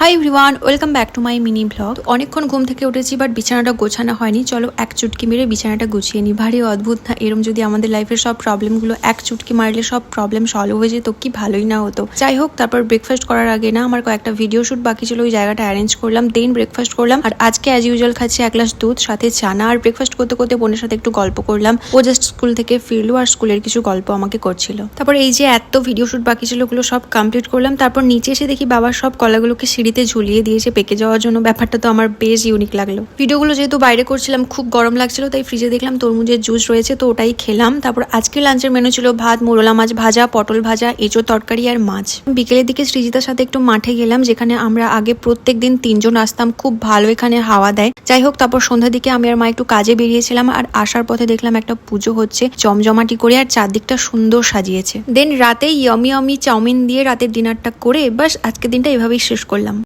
Hi everyone, welcome back to my mini blog. অনেকক্ষণ ঘুম থেকে উঠেছি, বাট বিছানাটা গোছানো হয়নি। চলো এক চুটকি মেরে বিছানাটা গুছিয়ে নিই। ভারী অদ্ভুত না, এরম যদি আমাদের লাইফের সব প্রবলেমগুলো এক চুটকি মারলে সব প্রবলেম সলভ হয়ে যেত, কি ভালোই না হতো। যাই হোক, তারপর ব্রেকফাস্ট করার আগে না আমার কয়েকটা ভিডিও শুট বাকি ছিল, ওই জায়গাটা অ্যারেঞ্জ করলাম, দেন ব্রেকফাস্ট করলাম। আর আজকে অ্যাজ ইউজুয়াল খাচ্ছি এক গ্লাস দুধ সাথে চানা। আর ব্রেকফাস্ট করতে করতে বোনের সাথে একটু গল্প করলাম। ও জাস্ট স্কুল থেকে ফিরলো আর স্কুলের কিছু গল্প আমাকে করছিল। তারপর এই যে এত ভিডিও শুট বাকি ছিল, ওগুলো সব কমপ্লিট করলাম। তারপর নিচে এসে দেখি বাবার সব কলাগুলোকে সিঁড়িতে ঝুলিয়ে দিয়েছে পেকে যাওয়ার জন্য। ব্যাপারটা তো আমার বেশ ইউনিক লাগলো। ভিডিওগুলো যেহেতু বাইরে করছিলাম, খুব গরম লাগছিল, তাই ফ্রিজে দেখলাম তরমুজের জুস রয়েছে, তো ওটাই খেলাম। তারপর আজকে লাঞ্চের মেনু ছিল ভাত, মোরলা মাছ ভাজা, পটল ভাজা, এঁচোড় তরকারি আর মাছ। বিকেলের দিকে সৃজিতার সাথে একটু মাঠে গেলাম, যেখানে আমরা আগে প্রত্যেকদিন 3 জন আসতাম। খুব ভালো এখানে হাওয়া দেয়। যাই হোক, তারপর সন্ধ্যার দিকে আমি আর মা একটু কাজে বেরিয়েছিলাম, আর আসার পথে দেখলাম একটা পুজো হচ্ছে জমজমাটি করে, আর চারদিকটা সুন্দর সাজিয়েছে। দেন রাতে ইয়মি চাউমিন দিয়ে রাতের ডিনারটা করে বাস আজকের দিনটা এভাবেই শেষ করলাম।